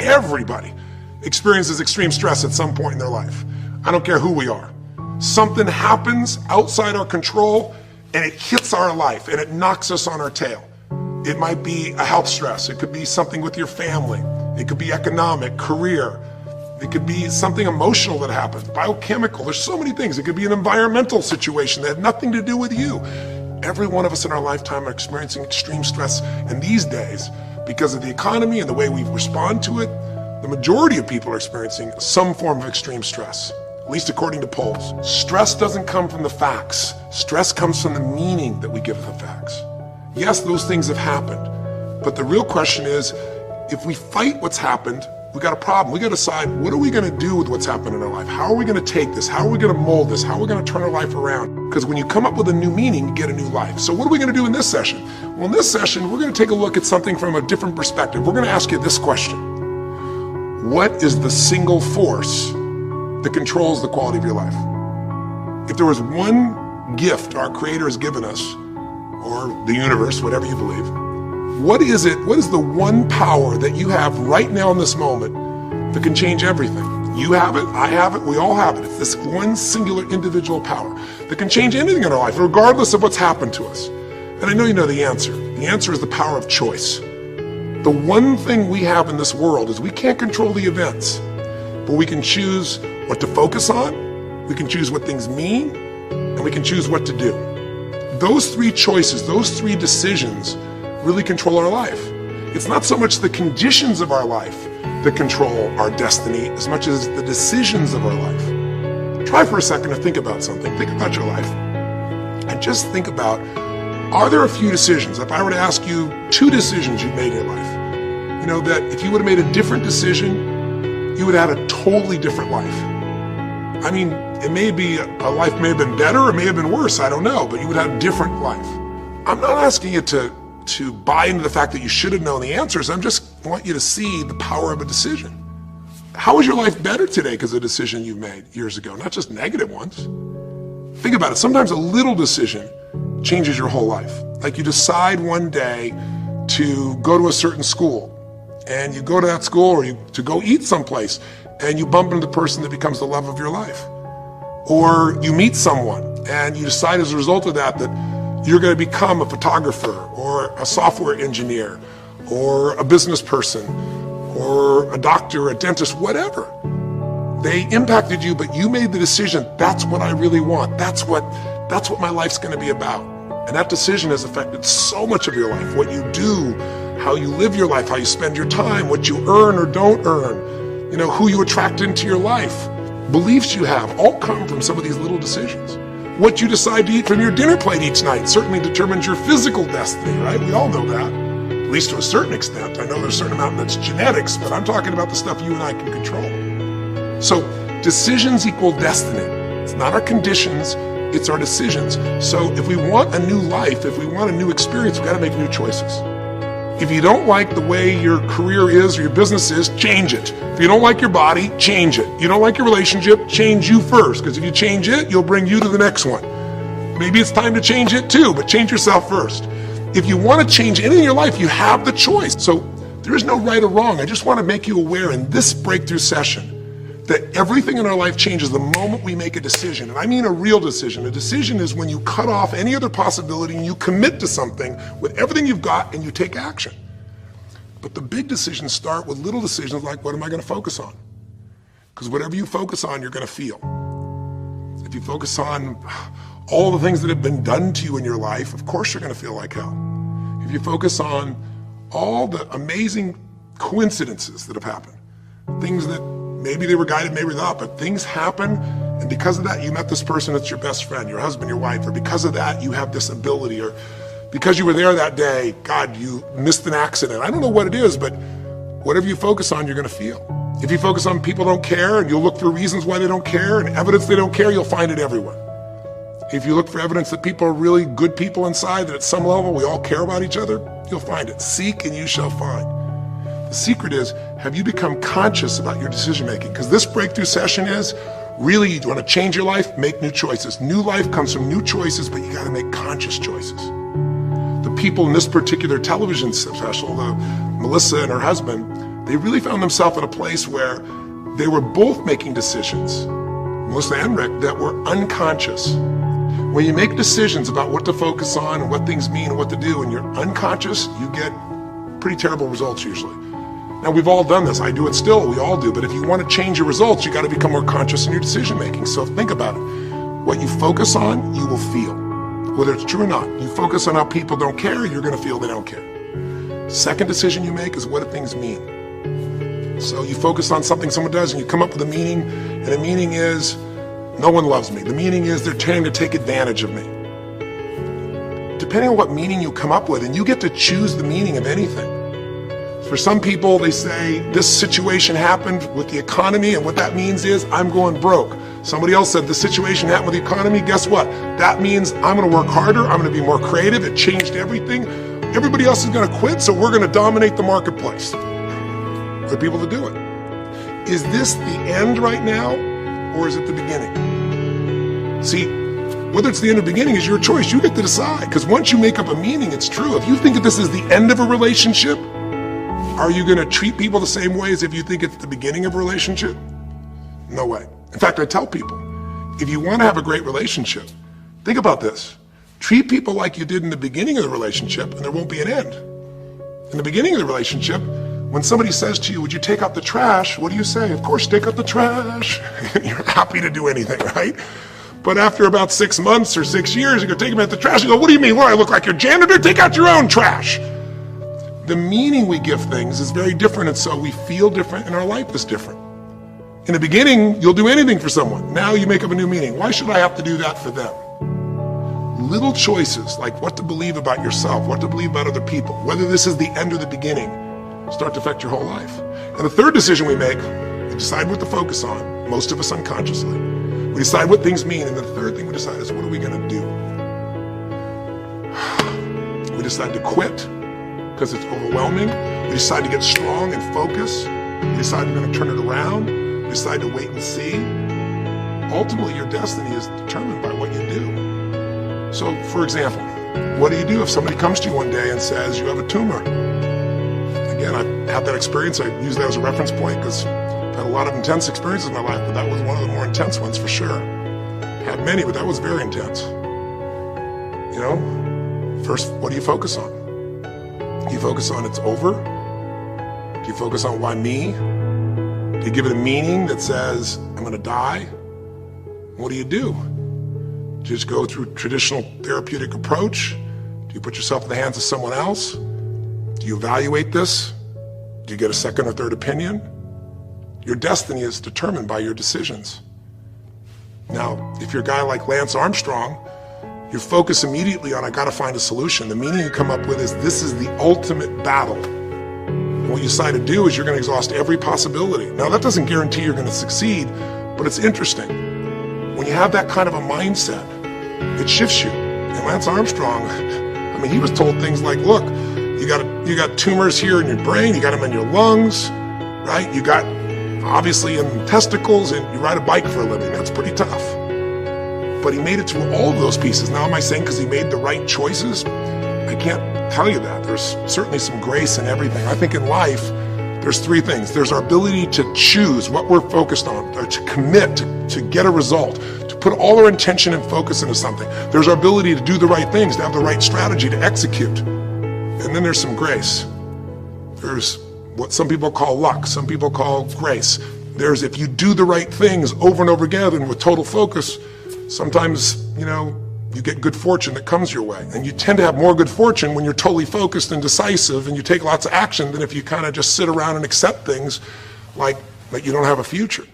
Everybody experiences extreme stress at some point in their life. I don't care who we are. Something happens outside our control and it hits our life and it knocks us on our tail. It might be a health stress. It could be something with your family. It could be economic, career. It could be something emotional that happens, biochemical. There's so many things. It could be an environmental situation that had nothing to do with you. Every one of us in our lifetime are experiencing extreme stress. And these days, because of the economy and the way we respond to it, the majority of people are experiencing some form of extreme stress, at least according to polls. Stress doesn't come from the facts. Stress comes from the meaning that we give the facts. Yes, those things have happened, but the real question is, if we fight what's happened, we got a problem. We got to decide, what are we going to do with what's happened in our life? How are we going to take this? How are we going to mold this? How are we going to turn our life around? Because when you come up with a new meaning, you get a new life. So what are we going to do in this session? Well, in this session, we're going to take a look at something from a different perspective. We're going to ask you this question. What is the single force that controls the quality of your life? If there was one gift our Creator has given us, or the universe, whatever you believe, what is it? What is the one power that you have right now in this moment that can change everything? You have it, I have it, we all have it. It's this one singular individual power that can change anything in our life, regardless of what's happened to us. And I know you know the answer. The answer is the power of choice. The one thing we have in this world is we can't control the events, but we can choose what to focus on, we can choose what things mean, and we can choose what to do. Those three choices, those three decisions really control our life. It's not so much the conditions of our life that control our destiny as much as the decisions of our life. Try for a second to think about something. Think about your life. And just think about, are there a few decisions? If I were to ask you 2 decisions you've made in your life, you know, that if you would have made a different decision, you would have had a totally different life. I mean, it may be, a life may have been better or may have been worse, I don't know, but you would have a different life. I'm not asking you to buy into the fact that you should have known the answers. I just want you to see the power of a decision. How is your life better today because of a decision you made years ago, not just negative ones? Think about it. Sometimes a little decision changes your whole life. Like you decide one day to go to a certain school, and you go to that school, or to go eat someplace, and you bump into the person that becomes the love of your life. Or you meet someone, and you decide as a result of that you're going to become a photographer or a software engineer or a business person or a doctor, a dentist, whatever. They impacted you, but you made the decision, that's what I really want. That's what my life's going to be about. And that decision has affected so much of your life, what you do, how you live your life, how you spend your time, what you earn or don't earn, you know, who you attract into your life. Beliefs you have all come from some of these little decisions. What you decide to eat from your dinner plate each night certainly determines your physical destiny, right? We all know that, at least to a certain extent. I know there's a certain amount that's genetics, but I'm talking about the stuff you and I can control. So decisions equal destiny. It's not our conditions, it's our decisions. So if we want a new life, if we want a new experience, we've got to make new choices. If you don't like the way your career is or your business is, change it. If you don't like your body, change it. You don't like your relationship, change you first, because if you change it, you'll bring you to the next one. Maybe it's time to change it too, but change yourself first. If you want to change anything in your life, you have the choice. So there is no right or wrong. I just want to make you aware in this breakthrough session that everything in our life changes the moment we make a decision. And I mean a real decision. A decision is when you cut off any other possibility and you commit to something with everything you've got and you take action. But the big decisions start with little decisions like, what am I going to focus on? Because whatever you focus on, you're going to feel. If you focus on all the things that have been done to you in your life, of course you're going to feel like hell. If you focus on all the amazing coincidences that have happened, things that maybe they were guided, maybe not, but things happen, and because of that, you met this person that's your best friend, your husband, your wife, or because of that, you have this ability, or because you were there that day, God, you missed an accident. I don't know what it is, but whatever you focus on, you're going to feel. If you focus on people don't care, and you'll look for reasons why they don't care, and evidence they don't care, you'll find it everywhere. If you look for evidence that people are really good people inside, that at some level we all care about each other, you'll find it. Seek and you shall find. The secret is, have you become conscious about your decision making? Because this breakthrough session is, really, you want to change your life, make new choices. New life comes from new choices, but you got to make conscious choices. The people in this particular television special, Melissa and her husband, they really found themselves in a place where they were both making decisions, Melissa and Rick, that were unconscious. When you make decisions about what to focus on and what things mean and what to do, and you're unconscious, you get pretty terrible results usually. Now, we've all done this. I do it still. We all do. But if you want to change your results, you got to become more conscious in your decision making. So think about it. What you focus on, you will feel, whether it's true or not. You focus on how people don't care, you're going to feel they don't care. Second decision you make is what do things mean. So you focus on something someone does and you come up with a meaning, and the meaning is no one loves me. The meaning is they're trying to take advantage of me. Depending on what meaning you come up with, and you get to choose the meaning of anything. For some people, they say this situation happened with the economy, and what that means is I'm going broke. Somebody else said the situation happened with the economy. Guess what? That means I'm going to work harder. I'm going to be more creative. It changed everything. Everybody else is going to quit, so we're going to dominate the marketplace. For people to do it. Is this the end right now, or is it the beginning? See, whether it's the end or beginning is your choice. You get to decide, because once you make up a meaning, it's true. If you think that this is the end of a relationship, are you going to treat people the same way as if you think it's the beginning of a relationship? No way. In fact, I tell people, if you want to have a great relationship, think about this. Treat people like you did in the beginning of the relationship, and there won't be an end. In the beginning of the relationship, when somebody says to you, would you take out the trash? What do you say? Of course, take out the trash. You're happy to do anything, right? But after about 6 months or 6 years, you go take them out the trash. You go, what do you mean? What, I look like your janitor? Take out your own trash. The meaning we give things is very different, and so we feel different, and our life is different. In the beginning, you'll do anything for someone. Now you make up a new meaning. Why should I have to do that for them? Little choices, like what to believe about yourself, what to believe about other people, whether this is the end or the beginning, start to affect your whole life. And the third decision we make, we decide what to focus on, most of us unconsciously. We decide what things mean, and the third thing we decide is what are we going to do? We decide to quit because it's overwhelming. We decide to get strong and focus. We decide we're going to turn it around. We decide to wait and see. Ultimately, your destiny is determined by what you do. So, for example, what do you do if somebody comes to you one day and says you have a tumor? Again, I've had that experience. I use that as a reference point because I've had a lot of intense experiences in my life, but that was one of the more intense ones for sure. Had many, but that was very intense. You know, first, what do you focus on? Do you focus on it's over? Do you focus on why me? Do you give it a meaning that says I'm going to die? What do? Do you just go through traditional therapeutic approach? Do you put yourself in the hands of someone else? Do you evaluate this? Do you get a second or third opinion? Your destiny is determined by your decisions. Now, if you're a guy like Lance Armstrong, you focus immediately on, I gotta find a solution. The meaning you come up with is, this is the ultimate battle. And what you decide to do is you're gonna exhaust every possibility. Now, that doesn't guarantee you're gonna succeed, but it's interesting. When you have that kind of a mindset, it shifts you. And Lance Armstrong, I mean, he was told things like, look, you got tumors here in your brain, you got them in your lungs, right? You got obviously in testicles, and you ride a bike for a living. That's pretty tough. But he made it through all of those pieces. Now, am I saying because he made the right choices? I can't tell you that. There's certainly some grace in everything. I think in life, there's three things. There's our ability to choose what we're focused on, or to commit, to get a result, to put all our intention and focus into something. There's our ability to do the right things, to have the right strategy, to execute. And then there's some grace. There's what some people call luck, some people call grace. There's if you do the right things over and over again and with total focus, sometimes, you know, you get good fortune that comes your way. And you tend to have more good fortune when you're totally focused and decisive and you take lots of action than if you kind of just sit around and accept things like that you don't have a future.